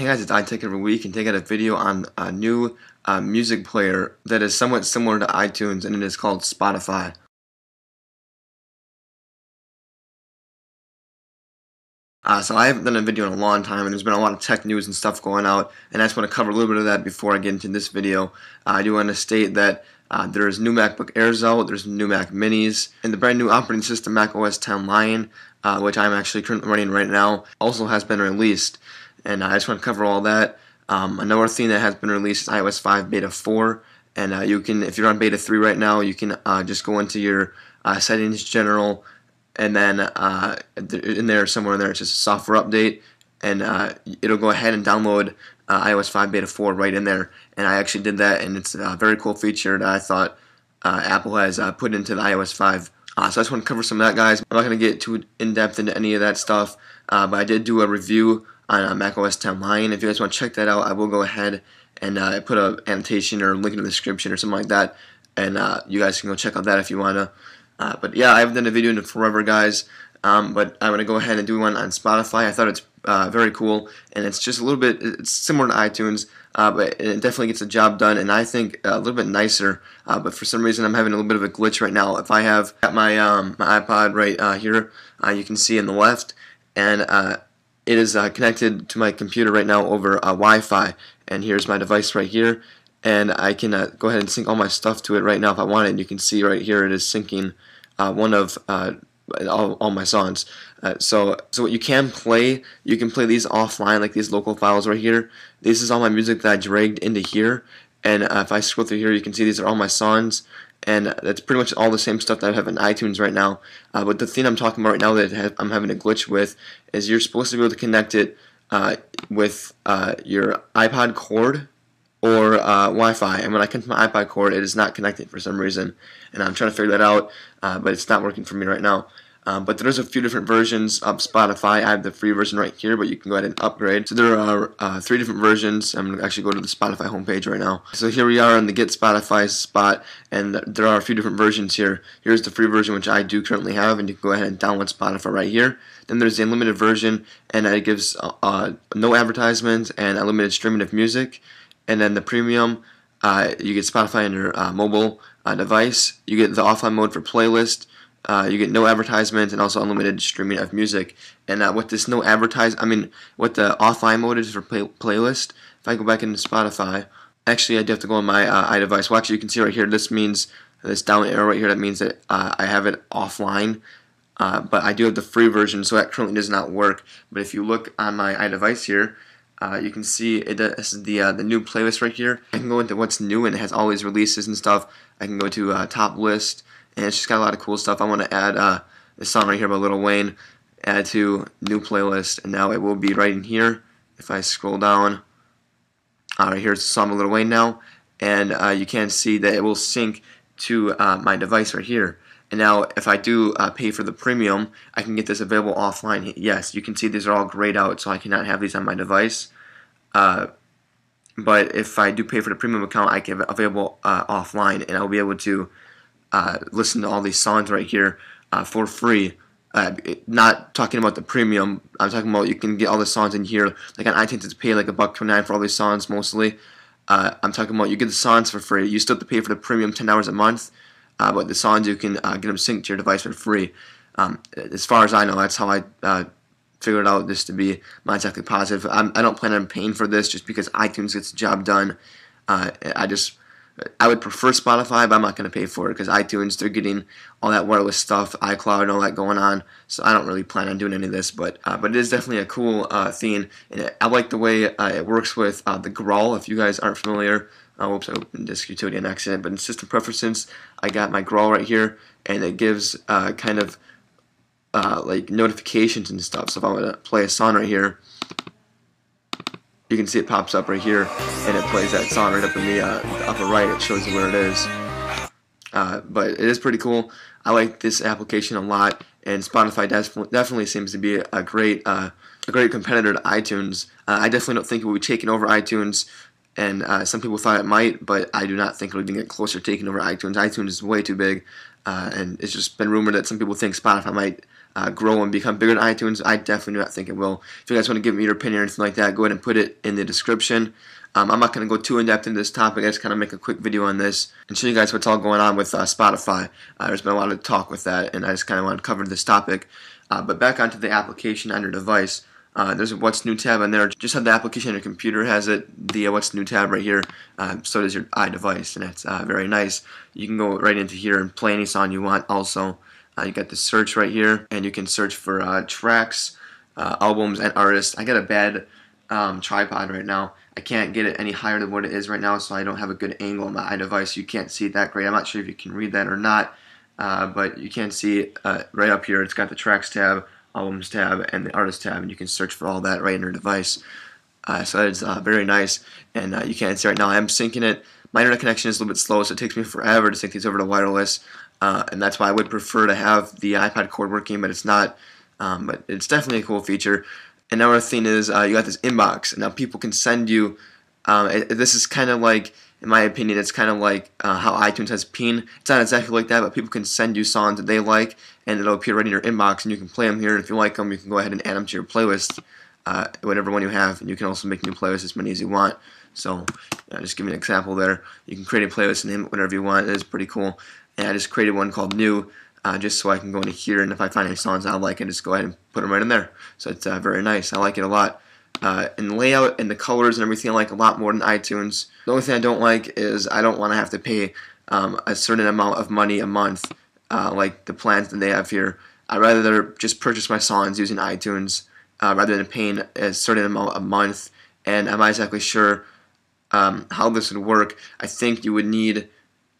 Hey guys, it's iTech every week, and today I got a video on a new music player that is somewhat similar to iTunes, and it is called Spotify. So I haven't done a video in a long time, and there's been a lot of tech news and stuff going out, and I just want to cover a little bit of that before I get into this video. I do want to state that there's new MacBook Airs out, there's new Mac Minis, and the brand new operating system Mac OS X Lion, which I'm actually currently running right now, also has been released. And I just want to cover all that. Another thing that has been released is iOS 5 Beta 4, and you can, if you're on Beta 3 right now, you can just go into your settings, general, and then in there somewhere in there it's just a software update, and it'll go ahead and download iOS 5 Beta 4 right in there. And I actually did that, and it's a very cool feature that I thought Apple has put into the iOS 5. So I just want to cover some of that, guys. I'm not going to get too in-depth into any of that stuff, but I did do a review on Mac OS X Lion. If you guys want to check that out, I will go ahead and put an annotation or link in the description or something like that, and you guys can go check out that if you want to. But yeah, I haven't done a video in forever, guys, but I'm going to go ahead and do one on Spotify. I thought it's very cool, and it's just a little bit, it's similar to iTunes, but it definitely gets the job done, and I think a little bit nicer, but for some reason I'm having a little bit of a glitch right now. If I have got my iPod right here, you can see in the left, and it is connected to my computer right now over Wi-Fi, and here's my device right here, and I can go ahead and sync all my stuff to it right now if I want it. And you can see right here it is syncing one of all my songs. So what you can play these offline, like these local files right here. This is all my music that I dragged into here, and if I scroll through here, you can see these are all my songs. And that's pretty much all the same stuff that I have in iTunes right now. But the thing I'm talking about right now that I'm having a glitch with is you're supposed to be able to connect it with your iPod cord or Wi-Fi. And when I connect my iPod cord, it is not connected for some reason. And I'm trying to figure that out, but it's not working for me right now. But there's a few different versions of Spotify. I have the free version right here, but you can go ahead and upgrade. So there are 3 different versions. I'm going to actually go to the Spotify homepage right now. So here we are on the Get Spotify spot, and there are a few different versions here. Here's the free version, which I do currently have, and you can go ahead and download Spotify right here. Then there's the unlimited version, and it gives no advertisements and unlimited streaming of music. And then the premium, you get Spotify on your mobile device. You get the offline mode for playlist. You get no advertisements and also unlimited streaming of music. And with this what the offline mode is for playlist, if I go back into Spotify, actually I do have to go on my iDevice. Well, actually you can see right here, this means, this down arrow right here, that means that I have it offline. But I do have the free version, so that currently does not work. But if you look on my iDevice here, you can see this is the new playlist right here. I can go into what's new, and it has all these releases and stuff. I can go to top list, and it's just got a lot of cool stuff. I want to add this song right here by Lil Wayne, add to new playlist, and now it will be right in here. If I scroll down, right here's the song by Lil Wayne now, and you can see that it will sync to my device right here. And now if I do pay for the premium, I can get this available offline. Yes, you can see these are all grayed out, so I cannot have these on my device. But if I do pay for the premium account, I can have it available offline, and I'll be able to listen to all these songs right here for free. Not talking about the premium, I'm talking about you can get all the songs in here. Like on iTunes, it's pay like $1.29 for all these songs mostly. I'm talking about you get the songs for free. You still have to pay for the premium $10 a month. But the songs, you can get them synced to your device for free. As far as I know, that's how I figured out this to be. Not exactly positive. I don't plan on paying for this just because iTunes gets the job done. I would prefer Spotify, but I'm not going to pay for it because iTunes, they're getting all that wireless stuff, iCloud, and all that going on. So I don't really plan on doing any of this. But it is definitely a cool theme, and I like the way it works with the Growl. If you guys aren't familiar. Whoops, I opened Disk Utility on accident. But in System Preferences, I got my Growl right here, and it gives kind of like notifications and stuff. So if I want to play a song right here, you can see it pops up right here, and it plays that song right up in the upper right. It shows you where it is. But it is pretty cool. I like this application a lot, and Spotify definitely seems to be a great competitor to iTunes. I definitely don't think it will be taking over iTunes. And some people thought it might, but I do not think it'll even get closer to taking over iTunes. iTunes is way too big, and it's just been rumored that some people think Spotify might grow and become bigger than iTunes? I definitely do not think it will. If you guys want to give me your opinion or anything like that, go ahead and put it in the description. I'm not going to go too in-depth into this topic. I just kind of make a quick video on this and show you guys what's all going on with Spotify. There's been a lot of talk with that, and I just kind of want to cover this topic. But back onto the application on your device. There's a What's New tab on there. Just have the application on your computer has it. The What's New tab right here. So does your iDevice, and it's very nice. You can go right into here and play any song you want. Also, you got the search right here, and you can search for tracks, albums, and artists. I got a bad tripod right now. I can't get it any higher than what it is right now, so I don't have a good angle on my iDevice. You can't see it that great. I'm not sure if you can read that or not, but you can see it right up here. It's got the tracks tab, albums tab, and the artist tab, and you can search for all that right in your device. So that is very nice, and you can't see right now. I'm syncing it. My internet connection is a little bit slow, so it takes me forever to sync these over to wireless, and that's why I would prefer to have the iPod cord working, but it's not. But it's definitely a cool feature. Another thing is you got this inbox. Now people can send you. This is kind of like, in my opinion, it's kind of like how iTunes has Ping. It's not exactly like that, but people can send you songs that they like, and it'll appear right in your inbox, and you can play them here. And if you like them, you can go ahead and add them to your playlist, whatever one you have, and you can also make new playlists as many as you want. So just give me an example there. You can create a playlist and name it whatever you want. It is pretty cool. And I just created one called New. Just so I can go into here, and if I find any songs I like, I just go ahead and put them right in there. So it's very nice. I like it a lot. And the layout and the colors and everything I like a lot more than iTunes. The only thing I don't like is I don't want to have to pay a certain amount of money a month, like the plans that they have here. I'd rather just purchase my songs using iTunes rather than paying a certain amount a month. And I'm not exactly sure how this would work. I think you would need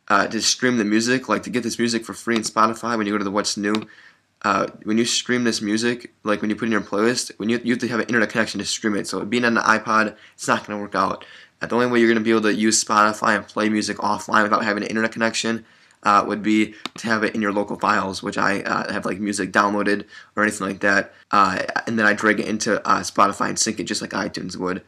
to stream the music, like to get this music for free in Spotify. When you go to the What's New, when you stream this music, like when you put in your playlist, when you have to have an internet connection to stream it. So being on the iPod, it's not going to work out. The only way you're going to be able to use Spotify and play music offline without having an internet connection would be to have it in your local files, which I have like music downloaded or anything like that, and then I drag it into Spotify and sync it just like iTunes would.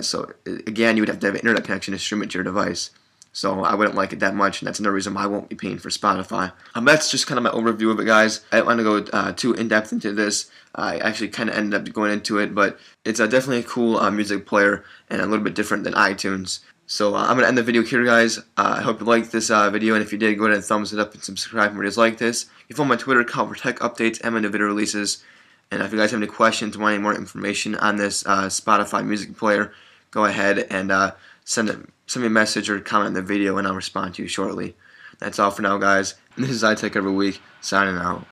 So again, you would have to have an internet connection to stream it to your device. So I wouldn't like it that much, and that's another reason why I won't be paying for Spotify. That's just kind of my overview of it, guys. I don't want to go too in-depth into this. I actually kind of ended up going into it, but it's definitely a cool music player and a little bit different than iTunes. So I'm going to end the video here, guys. I hope you liked this video, and if you did, go ahead and thumbs it up and subscribe for videos like this. You follow my Twitter account for tech updates and my new video releases. And if you guys have any questions or want any more information on this Spotify music player, go ahead and send me a message or comment in the video, and I'll respond to you shortly. That's all for now, guys. And this is iTech Every Week, signing out.